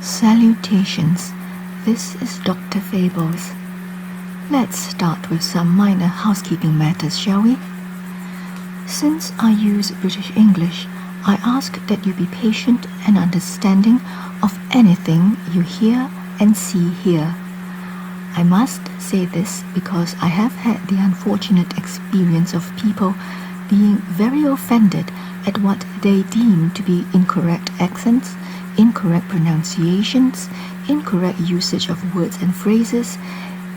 Salutations, this is Dr. Fables. Let's start with some minor housekeeping matters, shall we? Since I use British English, I ask that you be patient and understanding of anything you hear and see here. I must say this because I have had the unfortunate experience of people being very offended at what they deem to be incorrect accents, incorrect pronunciations, incorrect usage of words and phrases,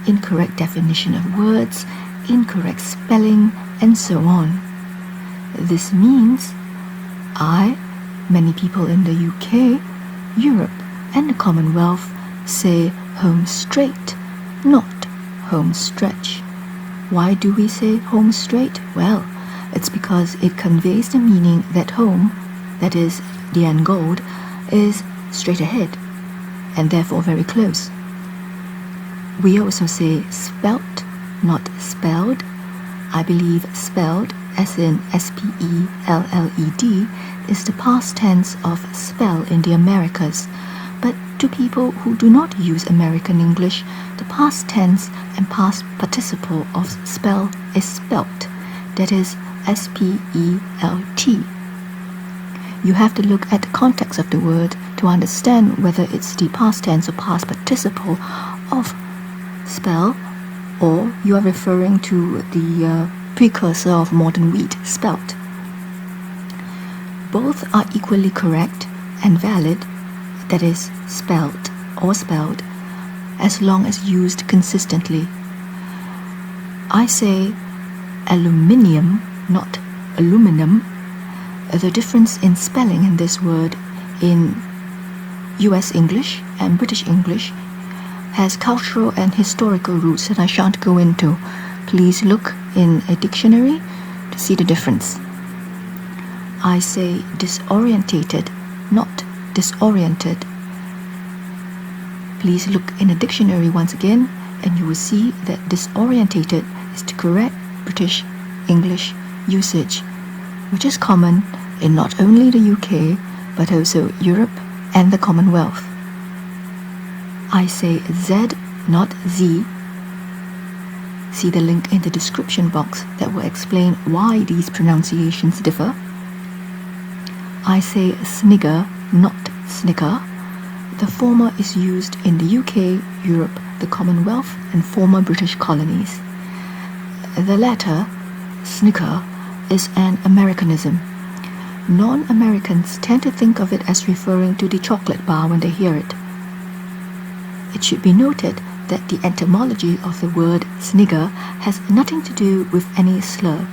incorrect definition of words, incorrect spelling, and so on. This means many people in the UK, Europe, and the Commonwealth say home straight, not home stretch. Why do we say home straight? Well, it's because it conveys the meaning that home, that is, the end goal, is straight ahead, and therefore very close. We also say spelt, not spelled. I believe spelled, as in S-P-E-L-L-E-D, is the past tense of spell in the Americas. But to people who do not use American English, the past tense and past participle of spell is spelt, that is S-P-E-L-T. You have to look at the context of the word to understand whether it's the past tense or past participle of spell, or you are referring to the precursor of modern wheat, spelt. Both are equally correct and valid, that is, spelt or spelled, as long as used consistently. I say aluminium, not aluminum. The difference in spelling in this word in US English and British English has cultural and historical roots that I shan't go into. Please look in a dictionary to see the difference. I say disorientated, not disoriented. Please look in a dictionary once again, and you will see that disorientated is the correct British English usage, which is common in not only the UK, but also Europe and the Commonwealth. I say Z, not Z. See the link in the description box that will explain why these pronunciations differ. I say snigger, not snicker. The former is used in the UK, Europe, the Commonwealth, and former British colonies. The latter, snicker, is an Americanism. Non-Americans tend to think of it as referring to the chocolate bar when they hear it. It should be noted that the etymology of the word snigger has nothing to do with any slur.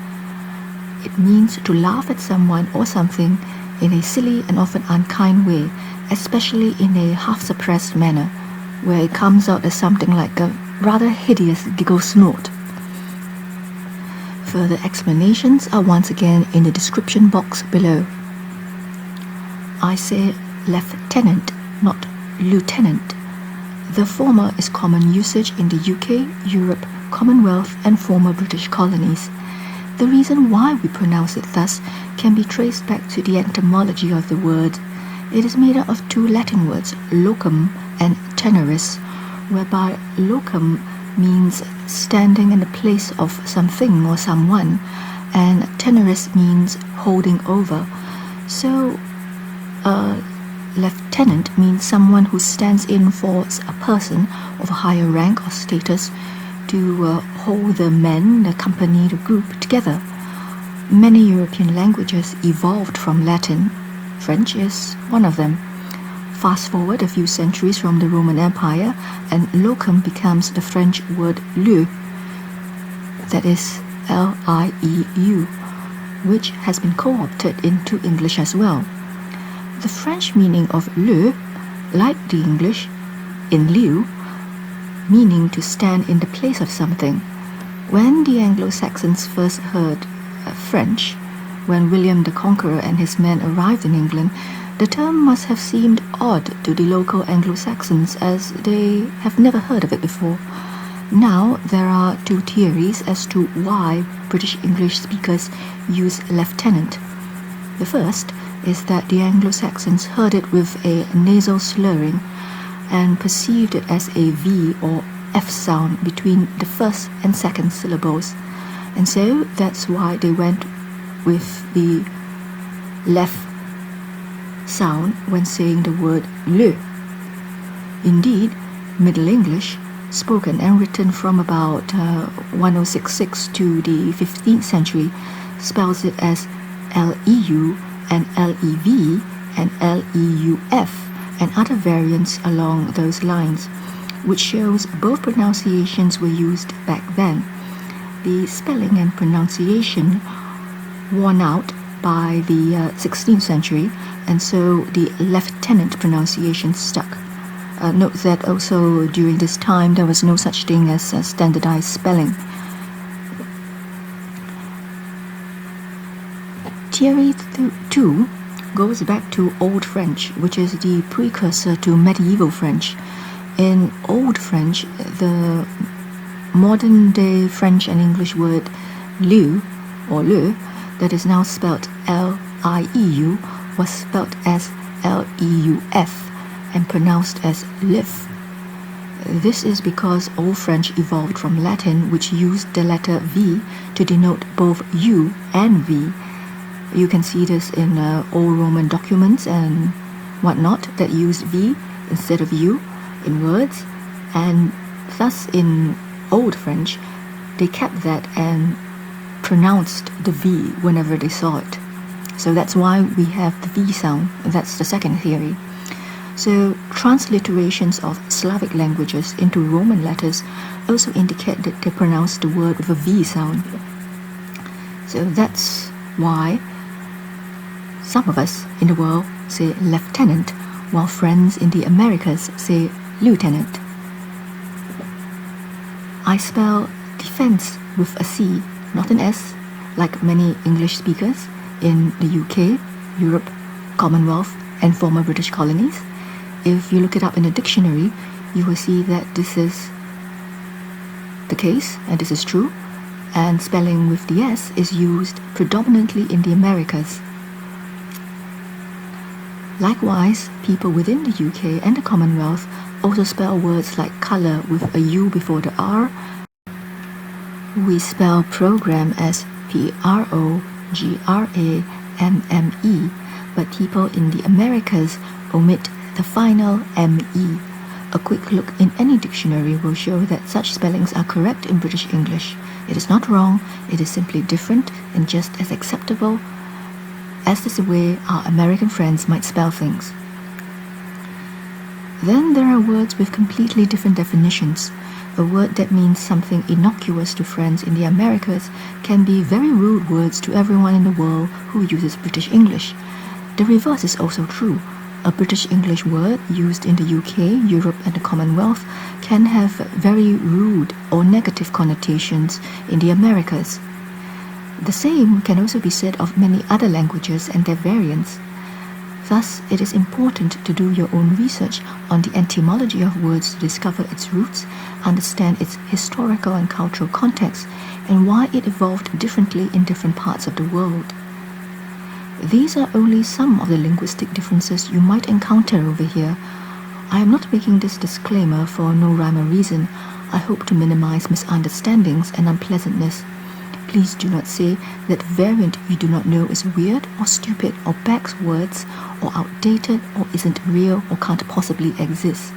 It means to laugh at someone or something in a silly and often unkind way, especially in a half-suppressed manner, where it comes out as something like a rather hideous giggle snort. Further explanations are once again in the description box below. I say lieutenant, not lieutenant. The former is common usage in the UK, Europe, Commonwealth, and former British colonies. The reason why we pronounce it thus can be traced back to the etymology of the word. It is made up of two Latin words, locum and teneris, whereby locum means standing in the place of something or someone, and teneris means holding over. So, lieutenant means someone who stands in for a person of a higher rank or status to hold the men, the company, the group together. Many European languages evolved from Latin. French is one of them. Fast forward a few centuries from the Roman Empire, and locum becomes the French word lieu, that is L-I-E-U, which has been co-opted into English as well. The French meaning of lieu, like the English, in lieu, meaning to stand in the place of something. When the Anglo-Saxons first heard French, when William the Conqueror and his men arrived in England, the term must have seemed odd to the local Anglo-Saxons, as they have never heard of it before. Now there are two theories as to why British English speakers use lieutenant. The first is that the Anglo-Saxons heard it with a nasal slurring and perceived it as a V or F sound between the first and second syllables. And so that's why they went with the left sound when saying the word le. Indeed, Middle English, spoken and written from about 1066 to the 15th century, spells it as L-E-U and L-E-V and L-E-U-F and other variants along those lines, which shows both pronunciations were used back then. The spelling and pronunciation worn out by the 16th century, and so the lieutenant pronunciation stuck. Note that also during this time there was no such thing as standardized spelling. Theory 2 goes back to Old French, which is the precursor to medieval French. In Old French, the modern-day French and English word lieu or le, that is now spelt L-I-E-U, was spelt as L-E-U-F and pronounced as lif. This is because Old French evolved from Latin, which used the letter V to denote both U and V. You can see this in old Roman documents and whatnot that used V instead of U in words, and thus in Old French they kept that and pronounced the V whenever they saw it. So that's why we have the V sound. That's the second theory. So transliterations of Slavic languages into Roman letters also indicate that they pronounce the word with a V sound. So that's why some of us in the world say lieutenant, while friends in the Americas say lieutenant. I spell defense with a C, not an S, like many English speakers in the UK, Europe, Commonwealth, and former British colonies. If you look it up in a dictionary, you will see that this is the case, and this is true, and spelling with the S is used predominantly in the Americas. Likewise, people within the UK and the Commonwealth also spell words like colour with a U before the R. We spell program as P-R-O-G-R-A-M-M-E, but people in the Americas omit the final M-E. A quick look in any dictionary will show that such spellings are correct in British English. It is not wrong, it is simply different and just as acceptable as is the way our American friends might spell things. Then there are words with completely different definitions. A word that means something innocuous to friends in the Americas can be very rude words to everyone in the world who uses British English. The reverse is also true. A British English word used in the UK, Europe, and the Commonwealth can have very rude or negative connotations in the Americas. The same can also be said of many other languages and their variants. Thus, it is important to do your own research on the etymology of words to discover its roots, understand its historical and cultural context, and why it evolved differently in different parts of the world. These are only some of the linguistic differences you might encounter over here. I am not making this disclaimer for no rhyme or reason. I hope to minimize misunderstandings and unpleasantness. Please do not say that variant you do not know is weird or stupid or backs words or outdated or isn't real or can't possibly exist.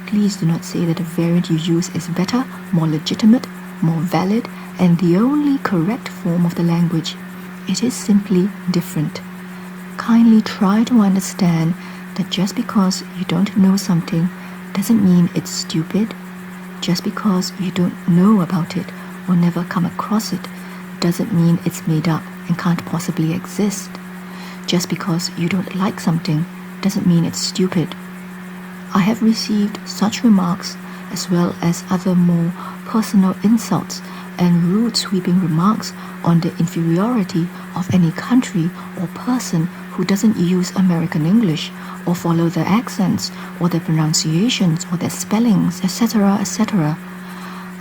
Please do not say that the variant you use is better, more legitimate, more valid, and the only correct form of the language. It is simply different. Kindly try to understand that just because you don't know something doesn't mean it's stupid. Just because you don't know about it or never come across it doesn't mean it's made up and can't possibly exist. Just because you don't like something doesn't mean it's stupid. I have received such remarks as well as other more personal insults and rude sweeping remarks on the inferiority of any country or person who doesn't use American English or follow their accents or their pronunciations or their spellings, etc., etc.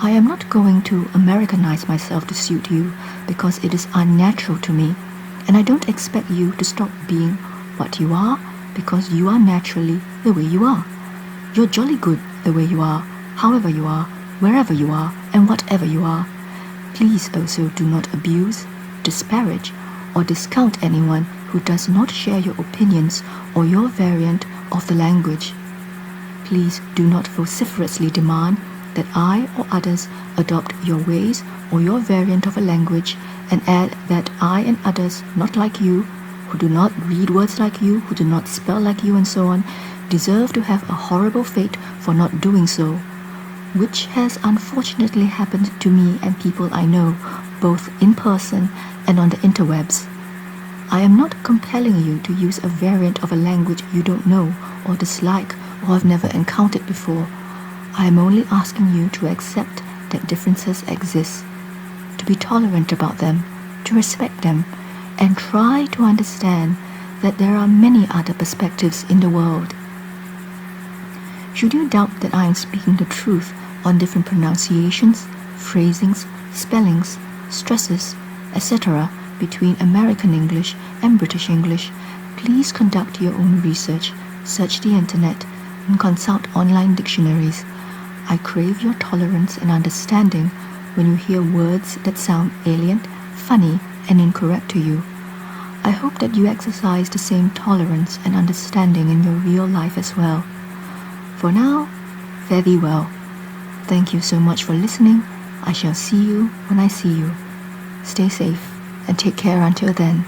I am not going to Americanize myself to suit you because it is unnatural to me. and I don't expect you to stop being what you are, because you are naturally the way you are. You're jolly good the way you are, however you are, wherever you are, and whatever you are. Please also do not abuse, disparage, or discount anyone who does not share your opinions or your variant of the language. Please do not vociferously demand that I or others adopt your ways or your variant of a language, and add that I and others not like you, who do not read words like you, who do not spell like you, and so on, deserve to have a horrible fate for not doing so, which has unfortunately happened to me and people I know, both in person and on the interwebs. I am not compelling you to use a variant of a language you don't know or dislike or have never encountered before. I am only asking you to accept that differences exist, to be tolerant about them, to respect them, and try to understand that there are many other perspectives in the world. Should you doubt that I am speaking the truth on different pronunciations, phrasings, spellings, stresses, etc. between American English and British English, please conduct your own research, search the internet, and consult online dictionaries. I crave your tolerance and understanding when you hear words that sound alien, funny, and incorrect to you. I hope that you exercise the same tolerance and understanding in your real life as well. For now, fare thee well. Thank you so much for listening. I shall see you when I see you. Stay safe and take care until then.